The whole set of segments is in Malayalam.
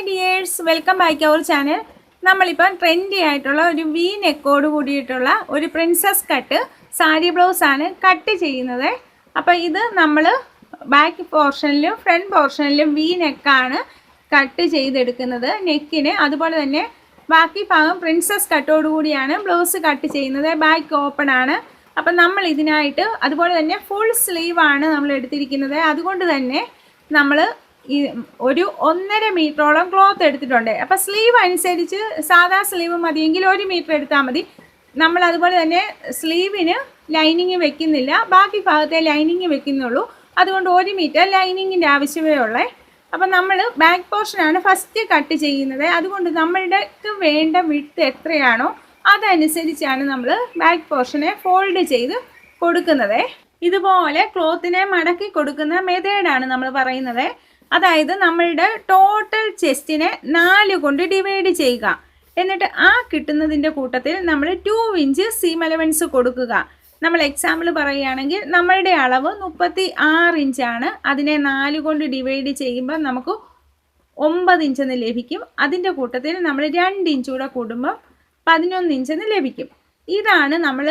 Hi dears, welcome back our channel. നമ്മളിപ്പം ട്രെൻഡി ആയിട്ടുള്ള ഒരു വി നെക്കോട് കൂടിയിട്ടുള്ള ഒരു പ്രിൻസസ് കട്ട് സാരി ബ്ലൗസാണ് കട്ട് ചെയ്യുന്നത്. അപ്പോൾ ഇത് നമ്മൾ ബാക്ക് പോർഷനിലും ഫ്രണ്ട് പോർഷനിലും വി നെക്കാണ് കട്ട് ചെയ്തെടുക്കുന്നത് നെക്കിന്. അതുപോലെ തന്നെ ബാക്കി ഭാഗം പ്രിൻസസ് കട്ടോട് കൂടിയാണ് ബ്ലൗസ് കട്ട് ചെയ്യുന്നത്. ബാക്ക് ഓപ്പൺ ആണ്. അപ്പം നമ്മൾ ഇതിനായിട്ട് അതുപോലെ തന്നെ ഫുൾ സ്ലീവാണ് നമ്മൾ എടുത്തിരിക്കുന്നത്. അതുകൊണ്ട് തന്നെ നമ്മൾ ഒരു 1.5 മീറ്ററോളം ക്ലോത്ത് എടുത്തിട്ടുണ്ട്. അപ്പോൾ സ്ലീവ് അനുസരിച്ച് സാധാ സ്ലീവ് മതിയെങ്കിൽ 1 മീറ്റർ എടുത്താൽ മതി. നമ്മൾ അതുപോലെ തന്നെ സ്ലീവിന് ലൈനിങ് വെക്കുന്നില്ല, ബാക്കി ഭാഗത്തെ ലൈനിങ് വെക്കുന്നുള്ളൂ. അതുകൊണ്ട് 1 മീറ്റർ ലൈനിങ്ങിൻ്റെ ആവശ്യമേ ഉള്ളേ. അപ്പം നമ്മൾ ബാക്ക് പോർഷനാണ് ഫസ്റ്റ് കട്ട് ചെയ്യുന്നത്. അതുകൊണ്ട് നമ്മൾക്ക് വേണ്ട വിഡ്ത്ത് എത്രയാണോ അതനുസരിച്ചാണ് നമ്മൾ ബാക്ക് പോർഷനെ ഫോൾഡ് ചെയ്ത് കൊടുക്കുന്നത്. ഇതുപോലെ ക്ലോത്തിനെ മടക്കി കൊടുക്കുന്ന മെത്തേഡാണ് നമ്മൾ പറയുന്നത്. അതായത് നമ്മളുടെ ടോട്ടൽ ചെസ്റ്റിനെ 4 കൊണ്ട് ഡിവൈഡ് ചെയ്യുക. എന്നിട്ട് ആ കിട്ടുന്നതിൻ്റെ കൂട്ടത്തിൽ നമ്മൾ 2 ഇഞ്ച് സീം അലവൻസ് കൊടുക്കുക. നമ്മൾ എക്സാമ്പിൾ പറയുകയാണെങ്കിൽ നമ്മളുടെ അളവ് 36 ഇഞ്ചാണ്. അതിനെ 4 കൊണ്ട് ഡിവൈഡ് ചെയ്യുമ്പോൾ നമുക്ക് 9 ഇഞ്ചെന്ന് ലഭിക്കും. അതിൻ്റെ കൂട്ടത്തിൽ നമ്മൾ 2 ഇഞ്ച് കൂടെ കൂടുമ്പോൾ 11 ഇഞ്ചെന്ന് ലഭിക്കും. ഇതാണ് നമ്മൾ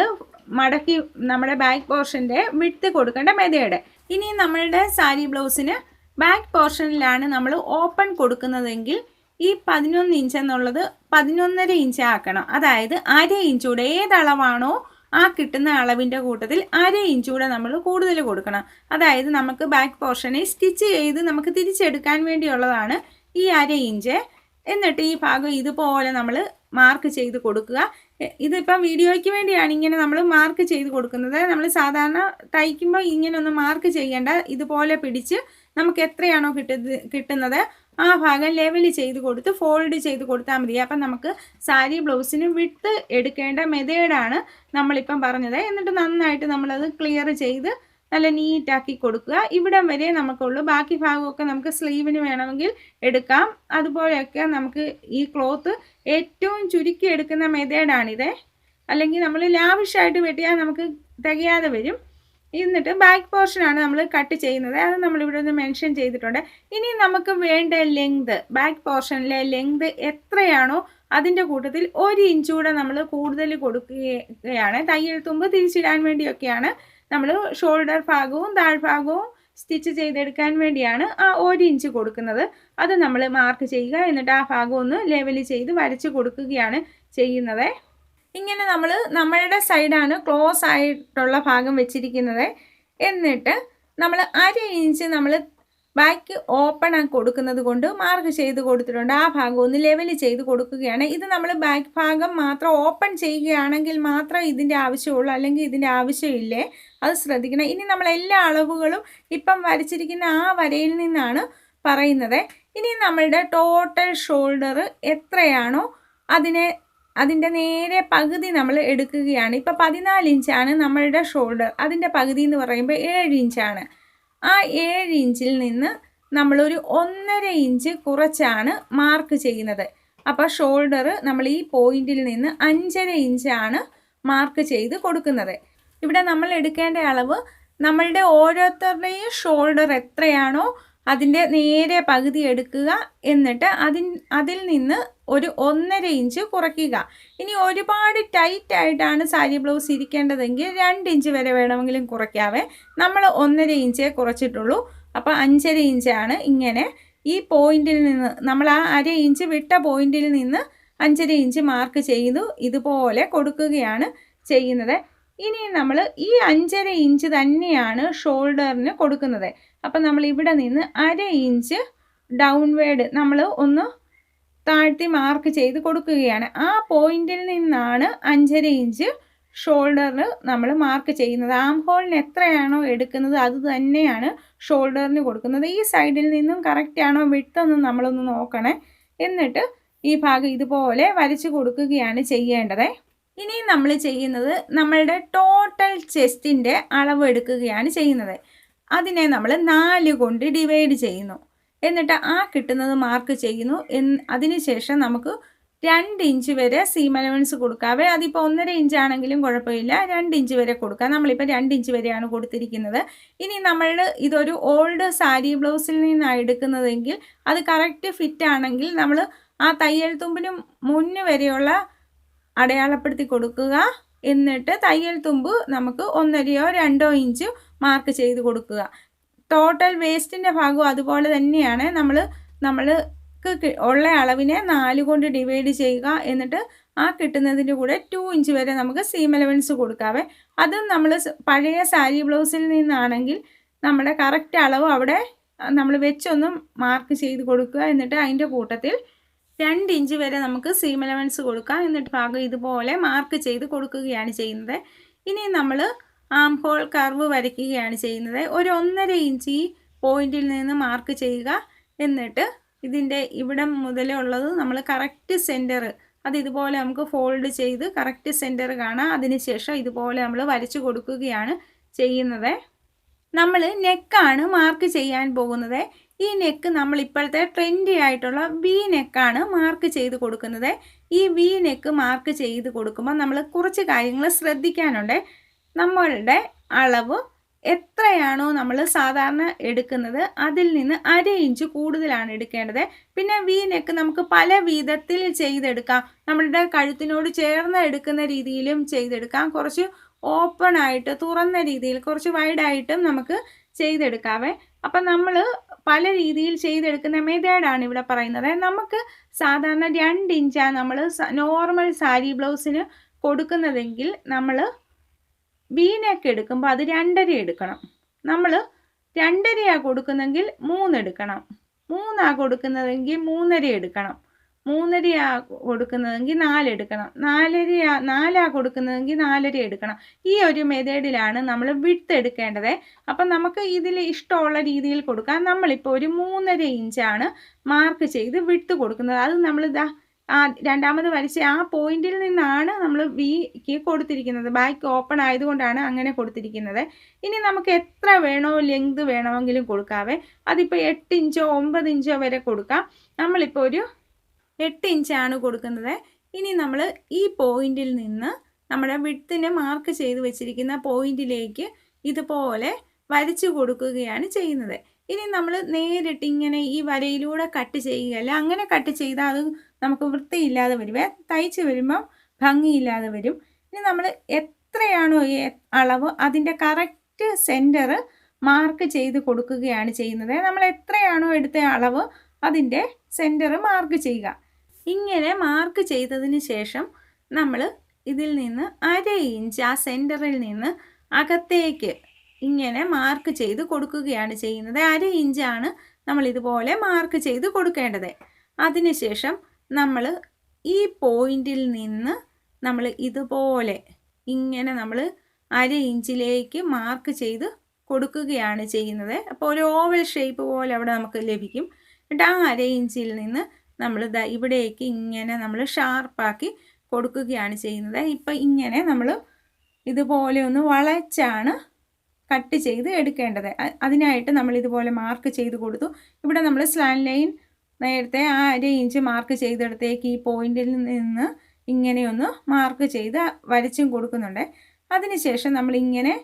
മടക്കി നമ്മുടെ ബാക്ക് പോർഷൻ്റെ വിഡ്ത്ത് കൊടുക്കേണ്ട മെത്തേഡ്. ഇനി നമ്മളുടെ സാരി ബ്ലൗസിന് ബാക്ക് പോർഷനിലാണ് നമ്മൾ ഓപ്പൺ കൊടുക്കുന്നതെങ്കിൽ ഈ 11 ഇഞ്ച് എന്നുള്ളത് 11.5 ഇഞ്ച് ആക്കണം. അതായത് 1/2 ഇഞ്ച് കൂടെ ഏതളവാണോ ആ കിട്ടുന്ന അളവിൻ്റെ കൂട്ടത്തിൽ 1/2 ഇഞ്ച് കൂടെ നമ്മൾ കൂടുതൽ കൊടുക്കണം. അതായത് നമുക്ക് ബാക്ക് പോർഷനെ സ്റ്റിച്ച് ചെയ്ത് നമുക്ക് തിരിച്ചെടുക്കാൻ വേണ്ടിയുള്ളതാണ് ഈ 1/2 ഇഞ്ച്. എന്നിട്ട് ഈ ഭാഗം ഇതുപോലെ നമ്മൾ മാർക്ക് ചെയ്ത് കൊടുക്കുക. ഇതിപ്പം വീഡിയോയ്ക്ക് വേണ്ടിയാണ് ഇങ്ങനെ നമ്മൾ മാർക്ക് ചെയ്ത് കൊടുക്കുന്നത്. നമ്മൾ സാധാരണ തയ്ക്കുമ്പോൾ ഇങ്ങനെ ഒന്ന് മാർക്ക് ചെയ്യേണ്ട. ഇതുപോലെ പിടിച്ച് നമുക്ക് എത്രയാണോ കിട്ടുന്നത് ആ ഭാഗം ലെവൽ ചെയ്ത് കൊടുത്ത് ഫോൾഡ് ചെയ്ത് കൊടുത്താൽ മതി. അപ്പം നമുക്ക് സാരി ബ്ലൗസിന് വിഡ്ത്ത് എടുക്കേണ്ട മെത്തേഡാണ് നമ്മളിപ്പം പറഞ്ഞത്. എന്നിട്ട് നന്നായിട്ട് നമ്മളത് ക്ലിയർ ചെയ്ത് നല്ല നീറ്റാക്കി കൊടുക്കുക. ഇവിടം വരെ നമുക്കുള്ളൂ. ബാക്കി ഭാഗമൊക്കെ നമുക്ക് സ്ലീവിന് വേണമെങ്കിൽ എടുക്കാം. അതുപോലെയൊക്കെ നമുക്ക് ഈ ക്ലോത്ത് ഏറ്റവും ചുരുക്കി എടുക്കുന്ന മെത്തേഡാണിത്. അല്ലെങ്കിൽ നമ്മൾ ലാവിഷായിട്ട് വെട്ടിയാൽ നമുക്ക് തികയാതെ വരും. എന്നിട്ട് ബാക്ക് പോർഷനാണ് നമ്മൾ കട്ട് ചെയ്യുന്നത്. അത് നമ്മളിവിടെ ഒന്ന് മെൻഷൻ ചെയ്തിട്ടുണ്ട്. ഇനി നമുക്ക് വേണ്ട ലെങ്ത്, ബാക്ക് പോർഷനിലെ ലെങ്ത് എത്രയാണോ അതിൻ്റെ കൂട്ടത്തിൽ 1 ഇഞ്ച് കൂടെ നമ്മൾ കൂടുതൽ കൊടുക്കുകയാണ്. തയ്യൽ തുമ്പ് തിരിച്ചിടാൻ വേണ്ടിയൊക്കെയാണ്. നമ്മൾ ഷോൾഡർ ഭാഗവും താഴ്ഭാഗവും സ്റ്റിച്ച് ചെയ്തെടുക്കാൻ വേണ്ടിയാണ് ആ 1 ഇഞ്ച് കൊടുക്കുന്നത്. അത് നമ്മൾ മാർക്ക് ചെയ്യുക. എന്നിട്ട് ആ ഭാഗം ഒന്ന് ലെവൽ ചെയ്ത് വരച്ച് കൊടുക്കുകയാണ് ചെയ്യുന്നത്. ഇങ്ങനെ നമ്മൾ നമ്മളുടെ സൈഡാണ് ക്ലോസ് ആയിട്ടുള്ള ഭാഗം വെച്ചിരിക്കുന്നത്. എന്നിട്ട് നമ്മൾ 1/2 ഇഞ്ച് നമ്മൾ ബാക്ക് ഓപ്പൺ ആക്കി കൊടുക്കുന്നത് കൊണ്ട് മാർക്ക് ചെയ്ത് കൊടുത്തിട്ടുണ്ട്. ആ ഭാഗം ഒന്ന് ലെവൽ ചെയ്ത് കൊടുക്കുകയാണ്. ഇത് നമ്മൾ ബാക്ക് ഭാഗം മാത്രം ഓപ്പൺ ചെയ്യുകയാണെങ്കിൽ മാത്രം ഇതിൻ്റെ ആവശ്യമുള്ളൂ, അല്ലെങ്കിൽ ഇതിൻ്റെ ആവശ്യമില്ലേ, അത് ശ്രദ്ധിക്കണം. ഇനി നമ്മൾ എല്ലാ അളവുകളും ഇപ്പം വരച്ചിരിക്കുന്ന ആ വരയിൽ നിന്നാണ് പറയുന്നത്. ഇനി നമ്മളുടെ ടോട്ടൽ ഷോൾഡർ എത്രയാണോ അതിൻ്റെ നേരെ പകുതി നമ്മൾ എടുക്കുകയാണ്. ഇപ്പം 14 ഇഞ്ചാണ് നമ്മളുടെ ഷോൾഡർ. അതിൻ്റെ പകുതി എന്ന് പറയുമ്പോൾ 7 ഇഞ്ചാണ്. ആ 7 ഇഞ്ചിൽ നിന്ന് നമ്മളൊരു 1.5 ഇഞ്ച് കുറച്ചാണ് മാർക്ക് ചെയ്യുന്നത്. അപ്പോൾ ഷോൾഡർ നമ്മൾ ഈ പോയിന്റിൽ നിന്ന് 5.5 ഇഞ്ചാണ് മാർക്ക് ചെയ്ത് കൊടുക്കുന്നത്. ഇവിടെ നമ്മൾ എടുക്കേണ്ട അളവ് നമ്മളുടെ ഓരോരുത്തരുടെയും ഷോൾഡർ എത്രയാണോ അതിൻ്റെ നേരെ പകുതി എടുക്കുക. എന്നിട്ട് അതിൽ നിന്ന് ഒരു 1.5 ഇഞ്ച് കുറയ്ക്കുക. ഇനി ഒരുപാട് ടൈറ്റ് ആയിട്ടാണ് സാരി ബ്ലൗസ് ഇരിക്കേണ്ടതെങ്കിൽ 2 ഇഞ്ച് വരെ വേണമെങ്കിലും കുറയ്ക്കാവേ. നമ്മൾ 1.5 ഇഞ്ചേ കുറച്ചിട്ടുള്ളൂ. അപ്പോൾ 5.5 ഇഞ്ചാണ്. ഇങ്ങനെ ഈ പോയിന്റിൽ നിന്ന് നമ്മൾ ആ 1/2 ഇഞ്ച് വിട്ട പോയിന്റിൽ നിന്ന് 5.5 ഇഞ്ച് മാർക്ക് ചെയ്തു ഇതുപോലെ കൊടുക്കുകയാണ് ചെയ്യുന്നത്. ഇനി നമ്മൾ ഈ 5.5 ഇഞ്ച് തന്നെയാണ് ഷോൾഡറിന് കൊടുക്കുന്നത്. അപ്പം നമ്മൾ ഇവിടെ നിന്ന് 1/2 ഇഞ്ച് ഡൗൺവേഡ് നമ്മൾ ഒന്ന് താഴ്ത്തി മാർക്ക് ചെയ്ത് കൊടുക്കുകയാണ്. ആ പോയിന്റിൽ നിന്നാണ് 5.5 ഇഞ്ച് ഷോൾഡറിന് നമ്മൾ മാർക്ക് ചെയ്യുന്നത്. ആം ഹോളിന് എത്രയാണോ എടുക്കുന്നത് അത് തന്നെയാണ് ഷോൾഡറിന് കൊടുക്കുന്നത്. ഈ സൈഡിൽ നിന്നും കറക്റ്റാണോ വിട്ടെന്ന് നമ്മളൊന്ന് നോക്കണേ. എന്നിട്ട് ഈ ഭാഗം ഇതുപോലെ വരച്ച് കൊടുക്കുകയാണ് ചെയ്യേണ്ടത്. ഇനി നമ്മൾ ചെയ്യുന്നത് നമ്മളുടെ ടോട്ടൽ ചെസ്റ്റിൻ്റെ അളവ് എടുക്കുകയാണ് ചെയ്യുന്നത്. അതിനെ നമ്മൾ 4 കൊണ്ട് ഡിവൈഡ് ചെയ്യുന്നു. എന്നിട്ട് ആ കിട്ടുന്നത് മാർക്ക് ചെയ്യുന്നു. അതിനുശേഷം നമുക്ക് 2 ഇഞ്ച് വരെ സീം അലവൻസ് കൊടുക്കാവേ. അതിപ്പോൾ 1.5 ഇഞ്ചാണെങ്കിലും കുഴപ്പമില്ല, 2 ഇഞ്ച് വരെ കൊടുക്കാം. നമ്മളിപ്പോൾ 2 ഇഞ്ച് വരെയാണ് കൊടുത്തിരിക്കുന്നത്. ഇനി നമ്മൾ ഇതൊരു ഓൾഡ് സാരി ബ്ലൗസിൽ നിന്നാണ് എടുക്കുന്നതെങ്കിൽ അത് കറക്റ്റ് ഫിറ്റ് ആണെങ്കിൽ നമ്മൾ ആ തയ്യൽ തുമ്പിന് മുന്ന് വരെയുള്ള അടയാളപ്പെടുത്തി കൊടുക്കുക. എന്നിട്ട് തയ്യൽ തുമ്പ് നമുക്ക് 1.5 2 ഇഞ്ച് മാർക്ക് ചെയ്ത് കൊടുക്കുക. ടോട്ടൽ വേസ്റ്റിൻ്റെ ഭാഗവും അതുപോലെ തന്നെയാണ്. നമ്മൾക്ക് ഉള്ള അളവിനെ 4 കൊണ്ട് ഡിവൈഡ് ചെയ്യുക. എന്നിട്ട് ആ കിട്ടുന്നതിൻ്റെ കൂടെ 2 ഇഞ്ച് വരെ നമുക്ക് സീം അലവൻസ് കൊടുക്കാവേ. അതും നമ്മൾ പഴയ സാരി ബ്ലൗസിൽ നിന്നാണെങ്കിൽ നമ്മുടെ കറക്റ്റ് അളവ് അവിടെ നമ്മൾ വെച്ചൊന്ന് മാർക്ക് ചെയ്ത് കൊടുക്കുക. എന്നിട്ട് അതിൻ്റെ കൂട്ടത്തിൽ 2 ഇഞ്ച് വരെ നമുക്ക് സീം അലവൻസ് കൊടുക്കാം. എന്നിട്ട് ഭാഗം ഇതുപോലെ മാർക്ക് ചെയ്ത് കൊടുക്കുകയാണ് ചെയ്യുന്നത്. ഇനി നമ്മൾ ആം ഹോൾ കർവ് വരയ്ക്കുകയാണ് ചെയ്യുന്നത്. ഒരു 1.5 ഇഞ്ച് ഈ പോയിന്റിൽ നിന്ന് മാർക്ക് ചെയ്യുക. എന്നിട്ട് ഇതിൻ്റെ ഇവിടെ മുതലുള്ളത് നമ്മൾ കറക്റ്റ് സെൻറ്റർ അത് ഇതുപോലെ നമുക്ക് ഫോൾഡ് ചെയ്ത് കറക്റ്റ് സെൻറ്റർ കാണാം. അതിനുശേഷം ഇതുപോലെ നമ്മൾ വരച്ചു കൊടുക്കുകയാണ് ചെയ്യുന്നത്. നമ്മൾ നെക്കാണ് മാർക്ക് ചെയ്യാൻ പോകുന്നത്. ഈ നെക്ക് നമ്മൾ ഇപ്പോഴത്തെ ട്രെൻഡി ആയിട്ടുള്ള വി നെക്കാണ് മാർക്ക് ചെയ്ത് കൊടുക്കുന്നത്. ഈ വി നെക്ക് മാർക്ക് ചെയ്ത് കൊടുക്കുമ്പോൾ നമ്മൾ കുറച്ച് കാര്യങ്ങൾ ശ്രദ്ധിക്കാനുണ്ട്. നമ്മളുടെ അളവ് എത്രയാണോ നമ്മൾ സാധാരണ എടുക്കുന്നത് അതിൽ നിന്ന് 1/2 ഇഞ്ച് കൂടുതലാണ് എടുക്കേണ്ടത്. പിന്നെ വി നെക്ക് നമുക്ക് പല വിധത്തിൽ ചെയ്തെടുക്കാം. നമ്മളുടെ കഴുത്തിനോട് ചേർന്ന് എടുക്കുന്ന രീതിയിലും ചെയ്തെടുക്കാം. കുറച്ച് ഓപ്പൺ ആയിട്ട് തുറന്ന രീതിയിൽ കുറച്ച് വൈഡായിട്ടും നമുക്ക് ചെയ്തെടുക്കാവേ. അപ്പം നമ്മൾ പല രീതിയിൽ ചെയ്തെടുക്കുന്ന മെത്തേഡാണ് ഇവിടെ പറയുന്നത്. നമുക്ക് സാധാരണ 2 ഇഞ്ചാണ് നമ്മൾ നോർമൽ സാരി ബ്ലൗസിന് കൊടുക്കുന്നതെങ്കിൽ നമ്മൾ വി നെക്ക് എടുക്കുമ്പോൾ അത് 2.5 എടുക്കണം. നമ്മൾ 2.5 കൊടുക്കുന്നെങ്കിൽ 3 എടുക്കണം. 3 കൊടുക്കുന്നതെങ്കിൽ 3.5 എടുക്കണം. 3.5 കൊടുക്കുന്നതെങ്കിൽ 4 എടുക്കണം. 4 കൊടുക്കുന്നതെങ്കിൽ 4.5 എടുക്കണം. ഈ ഒരു മെത്തേഡിലാണ് നമ്മൾ വിഡ്ത്ത് എടുക്കേണ്ടത്. അപ്പം നമുക്ക് ഇതിൽ ഇഷ്ടമുള്ള രീതിയിൽ കൊടുക്കാം. നമ്മളിപ്പോൾ ഒരു 3.5 ഇഞ്ചാണ് മാർക്ക് ചെയ്ത് വിഡ്ത്ത് കൊടുക്കുന്നത്. അത് നമ്മൾ രണ്ടാമത് വരച്ച ആ പോയിന്റിൽ നിന്നാണ് നമ്മൾ വിക്ക് കൊടുത്തിരിക്കുന്നത്. ബാക്ക് ഓപ്പൺ ആയതുകൊണ്ടാണ് അങ്ങനെ കൊടുത്തിരിക്കുന്നത്. ഇനി നമുക്ക് എത്ര വേണോ ലെങ്ത് വേണമെങ്കിലും കൊടുക്കാവേ. അതിപ്പോൾ 8 ഇഞ്ചോ 9 ഇഞ്ചോ വരെ കൊടുക്കാം. നമ്മളിപ്പോൾ ഒരു 8 ഇഞ്ചാണ് കൊടുക്കുന്നത്. ഇനി നമ്മൾ ഈ പോയിന്റിൽ നിന്ന് നമ്മുടെ വിഡ്ത്തിന് മാർക്ക് ചെയ്ത് വെച്ചിരിക്കുന്ന പോയിന്റിലേക്ക് ഇതുപോലെ വരച്ചു കൊടുക്കുകയാണ് ചെയ്യുന്നത്. ഇനി നമ്മൾ നേരിട്ട് ഇങ്ങനെ ഈ വരയിലൂടെ കട്ട് ചെയ്യുകയല്ല. അങ്ങനെ കട്ട് ചെയ്താൽ അത് നമുക്ക് വൃത്തിയില്ലാതെ വരുവേ, തയ്ച്ച് വരുമ്പോൾ ഭംഗിയില്ലാതെ വരും. ഇനി നമ്മൾ എത്രയാണോ ഈ അളവ് അതിൻ്റെ കറക്റ്റ് സെൻറ്റർ മാർക്ക് ചെയ്ത് കൊടുക്കുകയാണ് ചെയ്യുന്നത്. നമ്മൾ എത്രയാണോ എടുത്ത അളവ് അതിൻ്റെ സെൻറ്റർ മാർക്ക് ചെയ്യുക. ഇങ്ങനെ മാർക്ക് ചെയ്തതിന് ശേഷം നമ്മൾ ഇതിൽ നിന്ന് 1/2 ഇഞ്ച് ആ സെൻറ്ററിൽ നിന്ന് അകത്തേക്ക് ഇങ്ങനെ മാർക്ക് ചെയ്ത് കൊടുക്കുകയാണ് ചെയ്യുന്നത്. 1/2 ഇഞ്ചാണ് നമ്മൾ ഇതുപോലെ മാർക്ക് ചെയ്ത് കൊടുക്കേണ്ടത്. അതിനുശേഷം നമ്മൾ ഈ പോയിന്റിൽ നിന്ന് നമ്മൾ ഇതുപോലെ ഇങ്ങനെ നമ്മൾ 1/2 ഇഞ്ചിലേക്ക് മാർക്ക് ചെയ്ത് കൊടുക്കുകയാണ് ചെയ്യുന്നത്. അപ്പോൾ ഒരു ഓവൽ ഷേപ്പ് പോലെ അവിടെ നമുക്ക് ലഭിക്കും. എന്നിട്ട് ആ 1/2 ഇഞ്ചിൽ നിന്ന് നമ്മൾ ഇവിടേക്ക് ഇങ്ങനെ നമ്മൾ ഷാർപ്പാക്കി കൊടുക്കുകയാണ് ചെയ്യുന്നത്. ഇപ്പം ഇങ്ങനെ നമ്മൾ ഇതുപോലെ ഒന്ന് വളച്ചാണ് കട്ട് ചെയ്ത് എടുക്കേണ്ടത്. അതിനായിട്ട് നമ്മൾ ഇതുപോലെ മാർക്ക് ചെയ്ത് കൊടുത്തു. ഇവിടെ നമ്മൾ സ്ലാൻഡ് ലൈൻ നേരത്തെ ആ 1/2 ഇഞ്ച് മാർക്ക് ചെയ്തെടുത്തേക്ക് ഈ പോയിന്റിൽ നിന്ന് ഇങ്ങനെയൊന്ന് മാർക്ക് ചെയ്ത് വരച്ചും കൊടുക്കുന്നുണ്ട്. അതിനുശേഷം നമ്മളിങ്ങനെ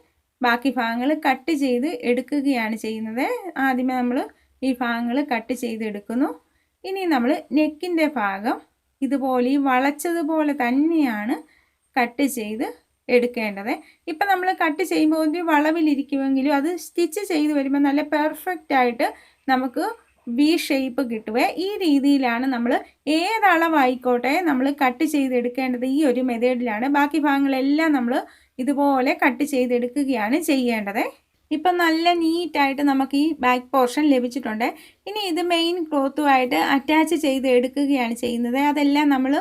ബാക്കി ഭാഗങ്ങൾ കട്ട് ചെയ്ത് എടുക്കുകയാണ് ചെയ്യുന്നത്. ആദ്യമേ നമ്മൾ ഈ ഭാഗങ്ങൾ കട്ട് ചെയ്തെടുക്കുന്നു. ഇനി നമ്മൾ നെക്കിൻ്റെ ഭാഗം ഇതുപോലെ ഈ വളച്ചതുപോലെ തന്നെയാണ് കട്ട് ചെയ്ത് എടുക്കേണ്ടത്. ഇപ്പം നമ്മൾ കട്ട് ചെയ്യുമ്പോൾ ഒരു വളവിലിരിക്കുമെങ്കിലും അത് സ്റ്റിച്ച് ചെയ്ത് വരുമ്പോൾ നല്ല പെർഫെക്റ്റ് ആയിട്ട് നമുക്ക് വി ഷേപ്പ് കിട്ടുവേ. ഈ രീതിയിലാണ് നമ്മൾ ഏതളവായിക്കോട്ടെ നമ്മൾ കട്ട് ചെയ്തെടുക്കേണ്ടത്. ഈ ഒരു മെത്തേഡിലാണ്. ബാക്കി ഭാഗങ്ങളെല്ലാം നമ്മൾ ഇതുപോലെ കട്ട് ചെയ്തെടുക്കുകയാണ് ചെയ്യേണ്ടത്. ഇപ്പം നല്ല നീറ്റായിട്ട് നമുക്ക് ഈ ബാക്ക് പോർഷൻ ലഭിച്ചിട്ടുണ്ട്. ഇനി ഇത് മെയിൻ ക്ലോത്തുമായിട്ട് അറ്റാച്ച് ചെയ്ത് എടുക്കുകയാണ് ചെയ്യുന്നത്. അതെല്ലാം നമ്മൾ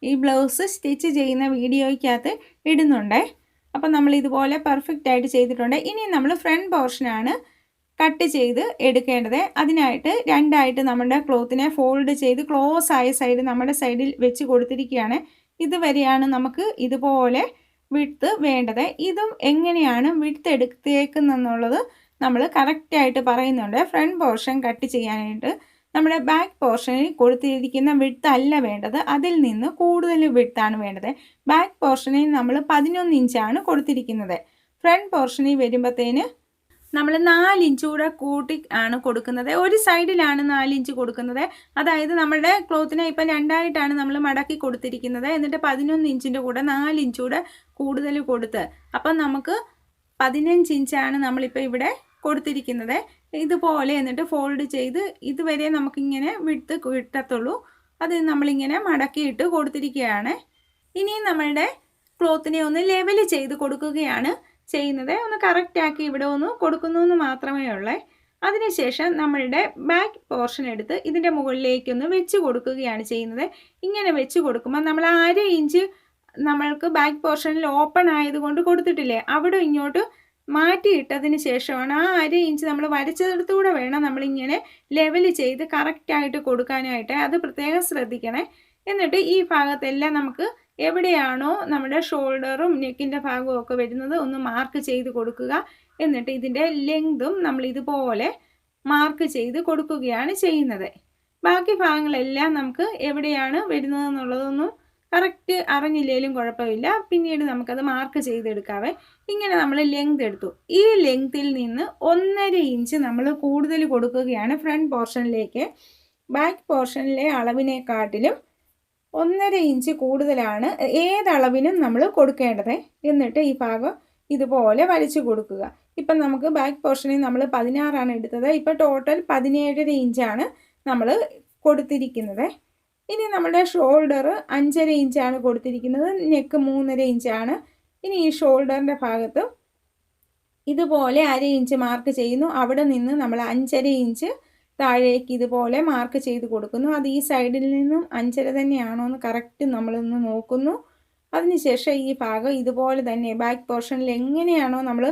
ഈ ബ്ലൗസ് സ്റ്റിച്ച് ചെയ്യുന്ന വീഡിയോയ്ക്കകത്ത് ഇടുന്നുണ്ട്. അപ്പം നമ്മൾ ഇതുപോലെ പെർഫെക്റ്റ് ആയിട്ട് ചെയ്തിട്ടുണ്ട്. ഇനി നമ്മൾ ഫ്രണ്ട് പോർഷനാണ് കട്ട് ചെയ്ത് എടുക്കേണ്ടത്. അതിനായിട്ട് രണ്ടായിട്ട് നമ്മുടെ ക്ലോത്തിനെ ഫോൾഡ് ചെയ്ത് ക്ലോസ് ആയ സൈഡ് നമ്മുടെ സൈഡിൽ വെച്ച് കൊടുത്തിരിക്കുകയാണ്. ഇതുവരെയാണ് നമുക്ക് ഇതുപോലെ വിഡ്ത്ത് വേണ്ടത്. ഇതും എങ്ങനെയാണ് വിഡ്ത്ത് എടുത്തേക്കുന്നെന്നുള്ളത് നമ്മൾ കറക്റ്റായിട്ട് പറയുന്നുണ്ട്. ഫ്രണ്ട് പോർഷൻ കട്ട് ചെയ്യാനായിട്ട് നമ്മുടെ ബാക്ക് പോർഷനിൽ കൊടുത്തിരിക്കുന്ന വിഡ്ത്ത് അല്ല വേണ്ടത്, അതിൽ നിന്ന് കൂടുതൽ വിഡ്ത്താണ് വേണ്ടത്. ബാക്ക് പോർഷനിൽ നമ്മൾ 11 ഇഞ്ചാണ് കൊടുത്തിരിക്കുന്നത്. ഫ്രണ്ട് പോർഷനിൽ വരുമ്പോഴത്തേന് നമ്മൾ 4 ഇഞ്ച് കൂടെ കൂട്ടി ആണ് കൊടുക്കുന്നത്. ഒരു സൈഡിലാണ് 4 ഇഞ്ച് കൊടുക്കുന്നത്. അതായത് നമ്മുടെ ക്ലോത്തിനെ ഇപ്പം രണ്ടായിട്ടാണ് നമ്മൾ മടക്കി കൊടുത്തിരിക്കുന്നത്. എന്നിട്ട് 11 ഇഞ്ചിൻ്റെ കൂടെ 4 ഇഞ്ച് കൂടെ കൂടുതൽ കൊടുത്ത് അപ്പം നമുക്ക് 15 ഇഞ്ചാണ് നമ്മളിപ്പോൾ ഇവിടെ കൊടുത്തിരിക്കുന്നത്. ഇതുപോലെ എന്നിട്ട് ഫോൾഡ് ചെയ്ത് ഇതുവരെ നമുക്കിങ്ങനെ വിട്ട് കിട്ടത്തുള്ളൂ. അത് നമ്മളിങ്ങനെ മടക്കിയിട്ട് കൊടുത്തിരിക്കുകയാണ്. ഇനി നമ്മളുടെ ക്ലോത്തിനെ ഒന്ന് ലെവൽ ചെയ്ത് കൊടുക്കുകയാണ് ചെയ്യുന്നത്. ഒന്ന് കറക്റ്റാക്കി ഇവിടെ ഒന്ന് കൊടുക്കുന്നു എന്ന് മാത്രമേ ഉള്ളൂ. അതിനുശേഷം നമ്മളുടെ ബാക്ക് പോർഷൻ എടുത്ത് ഇതിൻ്റെ മുകളിലേക്കൊന്ന് വെച്ച് കൊടുക്കുകയാണ് ചെയ്യുന്നത്. ഇങ്ങനെ വെച്ച് കൊടുക്കുമ്പോൾ നമ്മൾ 1/2 ഇഞ്ച് നമ്മൾക്ക് ബാക്ക് പോർഷനിൽ ഓപ്പൺ ആയതുകൊണ്ട് കൊടുത്തിട്ടില്ലേ, അവിടെ ഇങ്ങോട്ട് മാറ്റിയിട്ടതിന് ശേഷമാണ് ആ 1/2 ഇഞ്ച് നമ്മൾ വരച്ചെടുത്തുകൂടെ വേണം നമ്മളിങ്ങനെ ലെവൽ ചെയ്ത് കറക്റ്റായിട്ട് കൊടുക്കാനായിട്ട്. അത് പ്രത്യേകം ശ്രദ്ധിക്കണേ. എന്നിട്ട് ഈ ഭാഗത്തെല്ലാം നമുക്ക് എവിടെയാണോ നമ്മുടെ ഷോൾഡറും നെക്കിൻ്റെ ഭാഗവും ഒക്കെ വരുന്നത് ഒന്ന് മാർക്ക് ചെയ്ത് കൊടുക്കുക. എന്നിട്ട് ഇതിൻ്റെ ലെങ്തും നമ്മൾ ഇതുപോലെ മാർക്ക് ചെയ്ത് കൊടുക്കുകയാണ് ചെയ്യുന്നത്. ബാക്കി ഭാഗങ്ങളെല്ലാം നമുക്ക് എവിടെയാണ് വരുന്നതെന്നുള്ളതൊന്നും കറക്റ്റ് അറിഞ്ഞില്ലെങ്കിലും കുഴപ്പമില്ല, പിന്നീട് നമുക്കത് മാർക്ക് ചെയ്തെടുക്കാവേ. ഇങ്ങനെ നമ്മൾ ലെങ്ത് എടുത്തു. ഈ ലെങ്ത്തിൽ നിന്ന് 1.5 ഇഞ്ച് നമ്മൾ കൂടുതൽ കൊടുക്കുകയാണ് ഫ്രണ്ട് പോർഷനിലേക്ക്. ബാക്ക് പോർഷനിലെ അളവിനെക്കാട്ടിലും 1.5 ഇഞ്ച് കൂടുതലാണ് ഏതളവിനും നമ്മൾ കൊടുക്കേണ്ടത്. എന്നിട്ട് ഈ ഭാഗം ഇതുപോലെ വരച്ചു കൊടുക്കുക. ഇപ്പം നമുക്ക് ബാക്ക് പോർഷനിൽ നമ്മൾ 16 എടുത്തത്. ഇപ്പം ടോട്ടൽ 17.5 ഇഞ്ചാണ് നമ്മൾ കൊടുത്തിരിക്കുന്നത്. ഇനി നമ്മുടെ ഷോൾഡർ 5.5 ഇഞ്ചാണ് കൊടുത്തിരിക്കുന്നത്, നെക്ക് 3.5 ഇഞ്ചാണ്. ഇനി ഈ ഷോൾഡറിൻ്റെ ഭാഗത്ത് ഇതുപോലെ 1/2 ഇഞ്ച് മാർക്ക് ചെയ്യുന്നു. അവിടെ നിന്ന് നമ്മൾ 5.5 ഇഞ്ച് താഴേക്ക് ഇതുപോലെ മാർക്ക് ചെയ്ത് കൊടുക്കുന്നു. അത് ഈ സൈഡിൽ നിന്നും 5.5 തന്നെയാണോ എന്ന് കറക്റ്റ് നമ്മളൊന്ന് നോക്കുന്നു. അതിനുശേഷം ഈ ഭാഗം ഇതുപോലെ തന്നെ ബാക്ക് പോർഷനിൽ എങ്ങനെയാണോ നമ്മൾ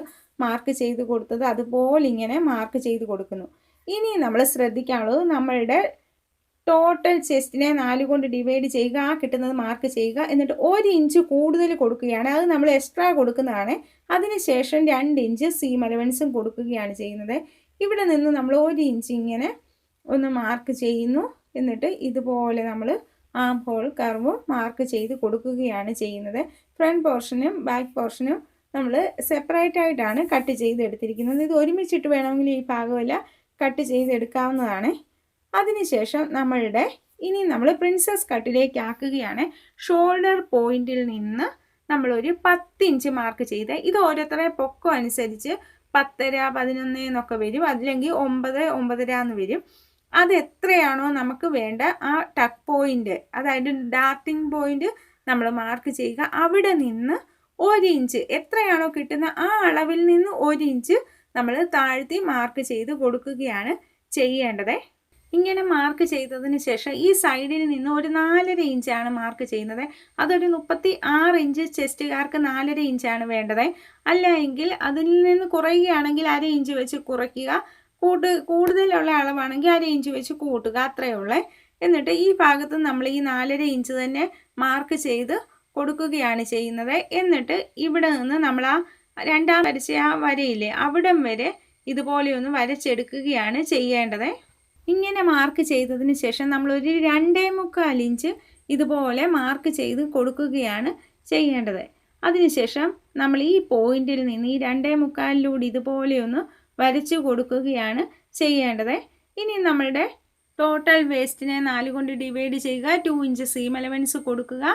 മാർക്ക് ചെയ്ത് കൊടുത്തത് അതുപോലെ ഇങ്ങനെ മാർക്ക് ചെയ്ത് കൊടുക്കുന്നു. ഇനി നമ്മൾ ശ്രദ്ധിക്കാനുള്ളത് നമ്മളുടെ ടോട്ടൽ ചെസ്റ്റിനെ 4 കൊണ്ട് ഡിവൈഡ് ചെയ്യുക, ആ കിട്ടുന്നത് മാർക്ക് ചെയ്യുക. എന്നിട്ട് 1 ഇഞ്ച് കൂടുതൽ കൊടുക്കുകയാണ്. അത് നമ്മൾ എക്സ്ട്രാ കൊടുക്കുന്നതാണ്. അതിനുശേഷം 2 ഇഞ്ച് സീം അലവൻസും കൊടുക്കുകയാണ് ചെയ്യുന്നത്. ഇവിടെ നിന്ന് നമ്മൾ 1 ഇഞ്ച് ഇങ്ങനെ ഒന്ന് മാർക്ക് ചെയ്യുന്നു. എന്നിട്ട് ഇതുപോലെ നമ്മൾ ആം ഹോൾ കർവും മാർക്ക് ചെയ്ത് കൊടുക്കുകയാണ് ചെയ്യുന്നത്. ഫ്രണ്ട് പോർഷനും ബാക്ക് പോർഷനും നമ്മൾ സെപ്പറേറ്റ് ആയിട്ടാണ് കട്ട് ചെയ്തെടുത്തിരിക്കുന്നത്. ഇത് ഒരുമിച്ചിട്ട് വേണമെങ്കിൽ ഈ ഭാഗമെല്ലാം കട്ട് ചെയ്തെടുക്കാവുന്നതാണ്. അതിനുശേഷം ഇനി നമ്മൾ പ്രിൻസസ് കട്ടിലേക്ക് ആക്കുകയാണ്. ഷോൾഡർ പോയിന്റിൽ നിന്ന് നമ്മളൊരു 10 ഇഞ്ച് മാർക്ക് ചെയ്ത്, ഇത് ഓരോരുത്തരെ പൊക്കം അനുസരിച്ച് 10.5, 11 എന്നൊക്കെ വരും, അല്ലെങ്കിൽ 9, 9.5 എന്ന് വരും. അത് എത്രയാണോ നമുക്ക് വേണ്ട ആ ടക്ക് പോയിന്റ്, അതായത് ഡാർട്ടിങ് പോയിന്റ് നമ്മൾ മാർക്ക് ചെയ്യുക. അവിടെ നിന്ന് 1 ഇഞ്ച് എത്രയാണോ കിട്ടുന്ന ആ അളവിൽ നിന്ന് 1 ഇഞ്ച് നമ്മൾ താഴ്ത്തി മാർക്ക് ചെയ്ത് കൊടുക്കുകയാണ് ചെയ്യേണ്ടത്. ഇങ്ങനെ മാർക്ക് ചെയ്തതിന് ശേഷം ഈ സൈഡിൽ നിന്ന് ഒരു 4.5 ഇഞ്ചാണ് മാർക്ക് ചെയ്യുന്നത്. അതൊരു 36 ഇഞ്ച് ചെസ്റ്റുകാർക്ക് 4.5 ഇഞ്ചാണ് വേണ്ടത്. അല്ല എങ്കിൽ അതിൽ നിന്ന് കുറയുകയാണെങ്കിൽ 1/2 ഇഞ്ച് വെച്ച് കുറയ്ക്കുക. കൂടുതലുള്ള അളവാണെങ്കിൽ 1/2 ഇഞ്ച് വെച്ച് കൂട്ടുക, അത്രയേ ഉള്ളേ. എന്നിട്ട് ഈ ഭാഗത്ത് നമ്മൾ ഈ 4.5 ഇഞ്ച് തന്നെ മാർക്ക് ചെയ്ത് കൊടുക്കുകയാണ് ചെയ്യുന്നത്. എന്നിട്ട് ഇവിടെ നിന്ന് നമ്മൾ ആ രണ്ടാം വരച്ച ആ വരയില്ലേ, അവിടം വരെ ഇതുപോലെ ഒന്ന് വരച്ചെടുക്കുകയാണ് ചെയ്യേണ്ടത്. ഇങ്ങനെ മാർക്ക് ചെയ്തതിന് ശേഷം നമ്മളൊരു 2.25 ഇഞ്ച് ഇതുപോലെ മാർക്ക് ചെയ്ത് കൊടുക്കുകയാണ് ചെയ്യേണ്ടത്. അതിനുശേഷം നമ്മൾ ഈ പോയിന്റിൽ നിന്ന് ഈ 2.25 ഇതുപോലെ ഒന്ന് വരച്ചു കൊടുക്കുകയാണ് ചെയ്യേണ്ടത്. ഇനി നമ്മളുടെ ടോട്ടൽ വേസ്റ്റിനെ 4 കൊണ്ട് ഡിവൈഡ് ചെയ്യുക, 2 ഇഞ്ച് സീം അലവൻസ് കൊടുക്കുക.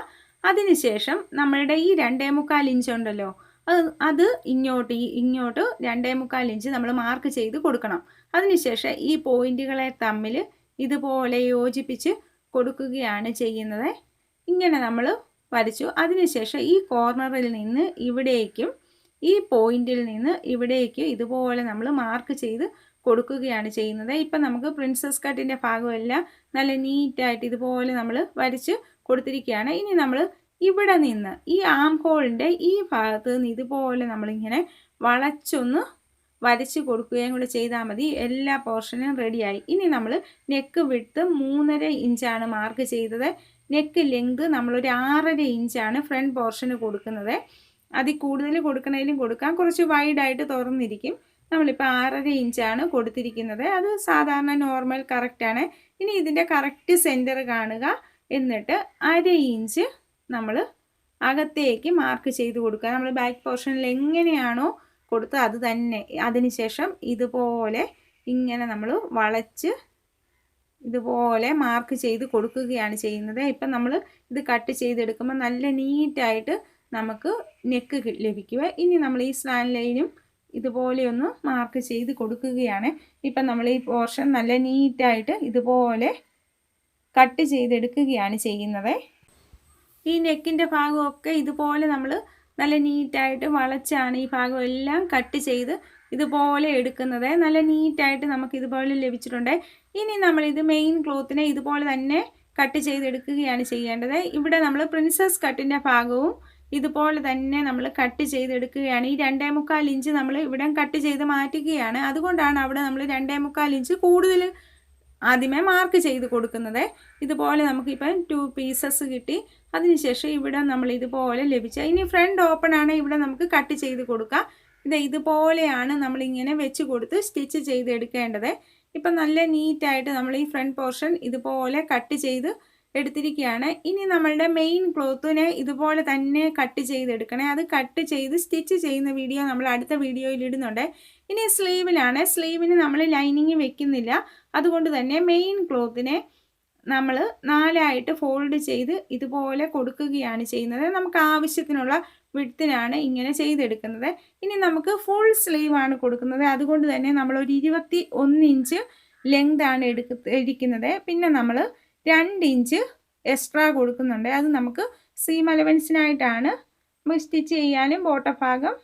അതിനുശേഷം നമ്മളുടെ ഈ 2.25 ഇഞ്ച് ഉണ്ടല്ലോ, അത് ഇങ്ങോട്ട് 2.25 ഇഞ്ച് നമ്മൾ മാർക്ക് ചെയ്ത് കൊടുക്കണം. അതിനുശേഷം ഈ പോയിന്റുകളെ തമ്മിൽ ഇതുപോലെ യോജിപ്പിച്ച് കൊടുക്കുകയാണ് ചെയ്യുന്നത്. ഇങ്ങനെ നമ്മൾ വരച്ചു. അതിനുശേഷം ഈ കോർണറിൽ നിന്ന് ഇവിടേക്കും ഈ പോയിന്റിൽ നിന്ന് ഇവിടേക്ക് ഇതുപോലെ നമ്മൾ മാർക്ക് ചെയ്ത് കൊടുക്കുകയാണ് ചെയ്യുന്നത്. ഇപ്പം നമുക്ക് പ്രിൻസസ് കട്ടിൻ്റെ ഭാഗമെല്ലാം നല്ല നീറ്റായിട്ട് ഇതുപോലെ നമ്മൾ വരച്ച് കൊടുത്തിരിക്കുകയാണ്. ഇനി നമ്മൾ ഇവിടെ നിന്ന് ഈ ആം ഹോളിൻ്റെ ഈ ഭാഗത്ത് നിന്ന് ഇതുപോലെ നമ്മളിങ്ങനെ വളച്ചൊന്ന് വരച്ച് കൊടുക്കുകയും കൂടെ ചെയ്താൽ മതി. എല്ലാ പോർഷനും റെഡിയായി. ഇനി നമ്മൾ നെക്ക് വിഡ്ത്ത് 3.5 ഇഞ്ചാണ് മാർക്ക് ചെയ്തത്. നെക്ക് ലെങ്ത് നമ്മളൊരു 6.5 ഇഞ്ചാണ് ഫ്രണ്ട് പോർഷന് കൊടുക്കുന്നത്. അതിൽ കൂടുതൽ കൊടുക്കണേലും കൊടുക്കാം, കുറച്ച് വൈഡായിട്ട് തുറന്നിരിക്കും. നമ്മളിപ്പോൾ 6.5 ഇഞ്ചാണ് കൊടുത്തിരിക്കുന്നത്. അത് സാധാരണ നോർമൽ കറക്റ്റാണ്. ഇനി ഇതിൻ്റെ കറക്റ്റ് സെൻറ്റർ കാണുക. എന്നിട്ട് 1/2 ഇഞ്ച് നമ്മൾ അകത്തേക്ക് മാർക്ക് ചെയ്ത് കൊടുക്കുക. നമ്മൾ ബാക്ക് പോർഷനിൽ എങ്ങനെയാണോ കൊടുത്തത് അത് തന്നെ. അതിനുശേഷം ഇതുപോലെ ഇങ്ങനെ നമ്മൾ വളച്ച് ഇതുപോലെ മാർക്ക് ചെയ്ത് കൊടുക്കുകയാണ് ചെയ്യുന്നത്. ഇപ്പം നമ്മൾ ഇത് കട്ട് ചെയ്തെടുക്കുമ്പോൾ നല്ല നീറ്റായിട്ട് നമുക്ക് നെക്ക് ലഭിക്കുക. ഇനി നമ്മൾ ഈ സ്ലാൻ ലൈനും ഇതുപോലെ ഒന്ന് മാർക്ക് ചെയ്ത് കൊടുക്കുകയാണ്. ഇപ്പം നമ്മൾ ഈ പോർഷൻ നല്ല നീറ്റായിട്ട് ഇതുപോലെ കട്ട് ചെയ്തെടുക്കുകയാണ് ചെയ്യുന്നത്. ഈ നെക്കിൻ്റെ ഭാഗമൊക്കെ ഇതുപോലെ നമ്മൾ നല്ല നീറ്റായിട്ട് വളച്ചാണ് ഈ ഭാഗമെല്ലാം കട്ട് ചെയ്ത് ഇതുപോലെ എടുക്കുന്നത്. നല്ല നീറ്റായിട്ട് നമുക്ക് ഇതുപോലെ ലഭിച്ചിട്ടുണ്ട്. ഇനി നമ്മളിത് മെയിൻ ക്ലോത്തിനെ ഇതുപോലെ തന്നെ കട്ട് ചെയ്തെടുക്കുകയാണ് ചെയ്യേണ്ടത്. ഇവിടെ നമ്മൾ പ്രിൻസസ് കട്ടിൻ്റെ ഭാഗവും ഇതുപോലെ തന്നെ നമ്മൾ കട്ട് ചെയ്തെടുക്കുകയാണ്. ഈ 2.25 ഇഞ്ച് നമ്മൾ ഇവിടെ കട്ട് ചെയ്ത് മാറ്റുകയാണ്. അതുകൊണ്ടാണ് അവിടെ നമ്മൾ 2.25 ഇഞ്ച് കൂടുതൽ ആദ്യമേ മാർക്ക് ചെയ്ത് കൊടുക്കുന്നത്. ഇതുപോലെ നമുക്കിപ്പം 2 പീസസ് കിട്ടി. അതിനുശേഷം ഇവിടെ നമ്മൾ ഇതുപോലെ ലഭിച്ച ഇനി ഫ്രണ്ട് ഓപ്പൺ ആണ്. ഇവിടെ നമുക്ക് കട്ട് ചെയ്ത് കൊടുക്കാം. ഇതുപോലെയാണ് നമ്മളിങ്ങനെ വെച്ച് കൊടുത്ത് സ്റ്റിച്ച് ചെയ്തെടുക്കേണ്ടത്. ഇപ്പം നല്ല നീറ്റായിട്ട് നമ്മൾ ഈ ഫ്രണ്ട് പോർഷൻ ഇതുപോലെ കട്ട് ചെയ്ത് എടുത്തിരിക്കുകയാണ്. ഇനി നമ്മളുടെ മെയിൻ ക്ലോത്തിനെ ഇതുപോലെ തന്നെ കട്ട് ചെയ്തെടുക്കണേ. അത് കട്ട് ചെയ്ത് സ്റ്റിച്ച് ചെയ്യുന്ന വീഡിയോ നമ്മൾ അടുത്ത വീഡിയോയിൽ ഇടുന്നുണ്ട്. ഇനി സ്ലീവിലാണ്. സ്ലീവിന് നമ്മൾ ലൈനിങ് വെക്കുന്നില്ല. അതുകൊണ്ട് തന്നെ മെയിൻ ക്ലോത്തിനെ നമ്മൾ 4ആയിട്ട് ഫോൾഡ് ചെയ്ത് ഇതുപോലെ കൊടുക്കുകയാണ് ചെയ്യുന്നത്. നമുക്ക് ആവശ്യത്തിനുള്ള വിഡ്ത്തിനാണ് ഇങ്ങനെ ചെയ്തെടുക്കുന്നത്. ഇനി നമുക്ക് ഫുൾ സ്ലീവാണ് കൊടുക്കുന്നത്. അതുകൊണ്ട് തന്നെ നമ്മളൊരു 21 ഇഞ്ച് ലെങ്ത് ആണ് എടുക്കുന്നത്. പിന്നെ നമ്മൾ 2 ഇഞ്ച് എക്സ്ട്രാ കൊടുക്കുന്നുണ്ട്. അത് നമുക്ക് സീം അലവൻസിനായിട്ടാണ്. നമുക്ക് സ്റ്റിച്ച് ചെയ്യാനും ബോട്ടം ഭാഗം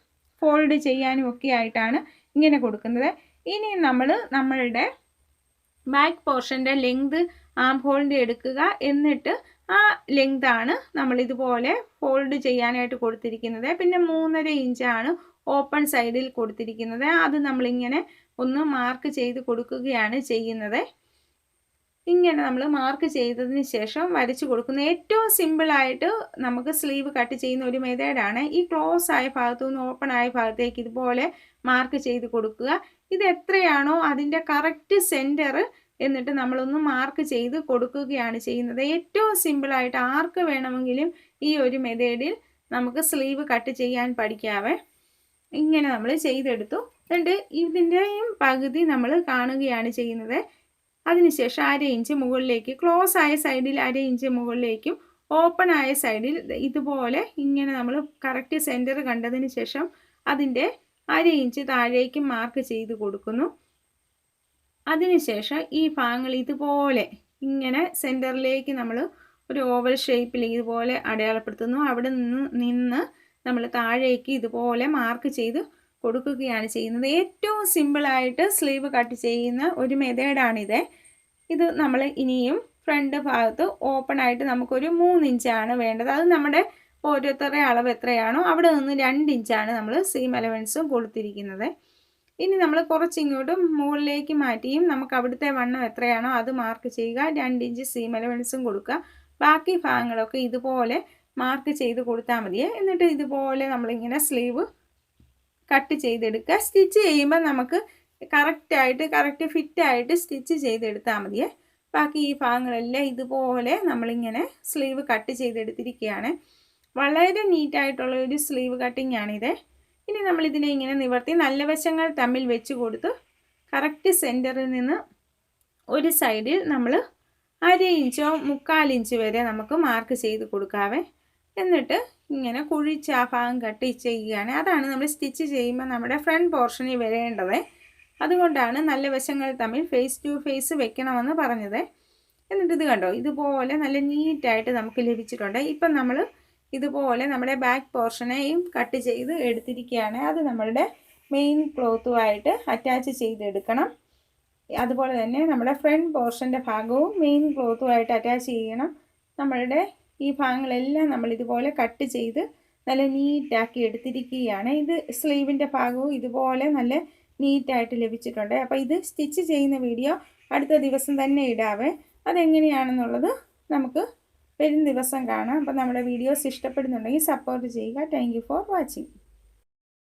ഫോൾഡ് ചെയ്യാനും ഒക്കെ ആയിട്ടാണ് ഇങ്ങനെ കൊടുക്കുന്നത്. ഇനി നമ്മൾ നമ്മളുടെ ബാക്ക് പോർഷൻ്റെ ലെങ്ത് ആം ഹോളിൻ്റെ എടുക്കുക. എന്നിട്ട് ആ ലെങ്താണ് നമ്മൾ ഇതുപോലെ ഫോൾഡ് ചെയ്യാനായിട്ട് കൊടുത്തിരിക്കുന്നത്. പിന്നെ 3.5 ഇഞ്ചാണ് ഓപ്പൺ സൈഡിൽ കൊടുത്തിരിക്കുന്നത്. അത് നമ്മളിങ്ങനെ ഒന്ന് മാർക്ക് ചെയ്ത് കൊടുക്കുകയാണ് ചെയ്യുന്നത്. ഇങ്ങനെ നമ്മൾ മാർക്ക് ചെയ്തതിന് ശേഷം വരച്ച് കൊടുക്കുന്ന ഏറ്റവും സിമ്പിളായിട്ട് നമുക്ക് സ്ലീവ് കട്ട് ചെയ്യുന്ന ഒരു മെത്തേഡാണ്. ഈ ക്ലോസ് ആയ ഭാഗത്തു നിന്ന് ഓപ്പൺ ആയ ഭാഗത്തേക്ക് ഇതുപോലെ മാർക്ക് ചെയ്ത് കൊടുക്കുക. ഇത് എത്രയാണോ അതിൻ്റെ കറക്റ്റ് സെൻറ്റർ എന്നിട്ട് നമ്മളൊന്ന് മാർക്ക് ചെയ്ത് കൊടുക്കുകയാണ് ചെയ്യുന്നത്. ഏറ്റവും സിമ്പിളായിട്ട് ആർക്ക് വേണമെങ്കിലും ഈ ഒരു മെത്തേഡിൽ നമുക്ക് സ്ലീവ് കട്ട് ചെയ്യാൻ പഠിക്കാവേ. ഇങ്ങനെ നമ്മൾ ചെയ്തെടുത്തു. എന്നിട്ട് ഇതിൻ്റെയും പകുതി നമ്മൾ കാണുകയാണ് ചെയ്യുന്നത്. അതിനുശേഷം 1/2 ഇഞ്ച് മുകളിലേക്ക് ക്ലോസ് ആയ സൈഡിൽ 1/2 ഇഞ്ച് മുകളിലേക്കും ഓപ്പൺ ആയ സൈഡിൽ ഇതുപോലെ ഇങ്ങനെ നമ്മൾ കറക്റ്റ് സെൻറ്റർ കണ്ടതിന് ശേഷം അതിൻ്റെ 1/2 ഇഞ്ച് താഴേക്ക് മാർക്ക് ചെയ്ത് കൊടുക്കുന്നു. അതിനുശേഷം ഈ ഭാഗങ്ങൾ ഇതുപോലെ ഇങ്ങനെ സെൻറ്ററിലേക്ക് നമ്മൾ ഒരു ഓവൽ ഷേപ്പിൽ ഇതുപോലെ അടയാളപ്പെടുത്തുന്നു. അവിടെ നിന്ന് നമ്മൾ താഴേക്ക് ഇതുപോലെ മാർക്ക് ചെയ്ത് കൊടുക്കുകയാണ് ചെയ്യുന്നത്. ഏറ്റവും സിമ്പിളായിട്ട് സ്ലീവ് കട്ട് ചെയ്യുന്ന ഒരു മെത്തേഡാണിത്. ഇത് നമ്മൾ ഇനിയും ഫ്രണ്ട് ഭാഗത്ത് ഓപ്പൺ ആയിട്ട് നമുക്കൊരു 3 ഇഞ്ചാണ് വേണ്ടത്. അത് നമ്മുടെ ഓരോരുത്തരുടെ അളവ് എത്രയാണോ അവിടെ നിന്ന് 2 ഇഞ്ചാണ് നമ്മൾ സീം അലവൻസും കൊടുത്തിരിക്കുന്നത്. ഇനി നമ്മൾ കുറച്ച് ഇങ്ങോട്ട് മുകളിലേക്ക് മാറ്റിയും നമുക്ക് അവിടുത്തെ വണ്ണം എത്രയാണോ അത് മാർക്ക് ചെയ്യുക. 2 ഇഞ്ച് സീം അലവൻസും കൊടുക്കുക. ബാക്കി ഭാഗങ്ങളൊക്കെ ഇതുപോലെ മാർക്ക് ചെയ്ത് കൊടുത്താൽ മതിയേ. എന്നിട്ട് ഇതുപോലെ നമ്മളിങ്ങനെ സ്ലീവ് കട്ട് ചെയ്തെടുക്കുക. സ്റ്റിച്ച് ചെയ്യുമ്പോൾ നമുക്ക് കറക്റ്റ് ഫിറ്റായിട്ട് സ്റ്റിച്ച് ചെയ്തെടുത്താൽ മതിയേ. ബാക്കി ഈ ഭാഗങ്ങളെല്ലാം ഇതുപോലെ നമ്മളിങ്ങനെ സ്ലീവ് കട്ട് ചെയ്തെടുത്തിരിക്കുകയാണ്. വളരെ നീറ്റായിട്ടുള്ള ഒരു സ്ലീവ് കട്ടിംഗ് ആണിത്. ഇനി നമ്മളിതിനെ ഇങ്ങനെ നിവർത്തി നല്ല വശങ്ങൾ തമ്മിൽ വെച്ച് കൊടുത്ത് കറക്റ്റ് സെൻറ്ററിൽ നിന്ന് ഒരു സൈഡിൽ നമ്മൾ 1/2 ഇഞ്ചോ 3/4 ഇഞ്ച് വരെ നമുക്ക് മാർക്ക് ചെയ്ത് കൊടുക്കാവേ. എന്നിട്ട് ഇങ്ങനെ കുഴിച്ച് ആ ഭാഗം കട്ട് ചെയ്യുകയാണ്. അതാണ് നമ്മൾ സ്റ്റിച്ച് ചെയ്യുമ്പോൾ നമ്മുടെ ഫ്രണ്ട് പോർഷനിൽ വരേണ്ടത്. അതുകൊണ്ടാണ് നല്ല വശങ്ങൾ തമ്മിൽ ഫേസ് ടു ഫേസ് വെക്കണമെന്ന് പറഞ്ഞത്. എന്നിട്ട് ഇത് കണ്ടോ, ഇതുപോലെ നല്ല നീറ്റായിട്ട് നമുക്ക് ലഭിച്ചിട്ടുണ്ട്. ഇപ്പം നമ്മൾ ഇതുപോലെ നമ്മുടെ ബാക്ക് പോർഷനെയും കട്ട് ചെയ്ത് എടുത്തിരിക്കുകയാണ്. അത് നമ്മളുടെ മെയിൻ ക്ലോത്തുമായിട്ട് അറ്റാച്ച് ചെയ്തെടുക്കണം. അതുപോലെ തന്നെ നമ്മുടെ ഫ്രണ്ട് പോർഷൻ്റെ ഭാഗവും മെയിൻ ക്ലോത്തുമായിട്ട് അറ്റാച്ച് ചെയ്യണം. നമ്മളുടെ ഈ ഭാഗങ്ങളെല്ലാം നമ്മൾ ഇതുപോലെ കട്ട് ചെയ്ത് നല്ല നീറ്റാക്കി എടുത്തിരിക്കുകയാണ്. ഇത് സ്ലീവിൻ്റെ ഭാഗവും ഇതുപോലെ നല്ല നീറ്റായിട്ട് ലഭിച്ചിട്ടുണ്ട്. അപ്പോൾ ഇത് സ്റ്റിച്ച് ചെയ്യുന്ന വീഡിയോ അടുത്ത ദിവസം തന്നെ ഇടാവേ. അതെങ്ങനെയാണെന്നുള്ളത് നമുക്ക് വരും ദിവസം കാണാം. അപ്പോൾ നമ്മുടെ വീഡിയോസ് ഇഷ്ടപ്പെടുന്നുണ്ടെങ്കിൽ സപ്പോർട്ട് ചെയ്യുക. Thank you for watching.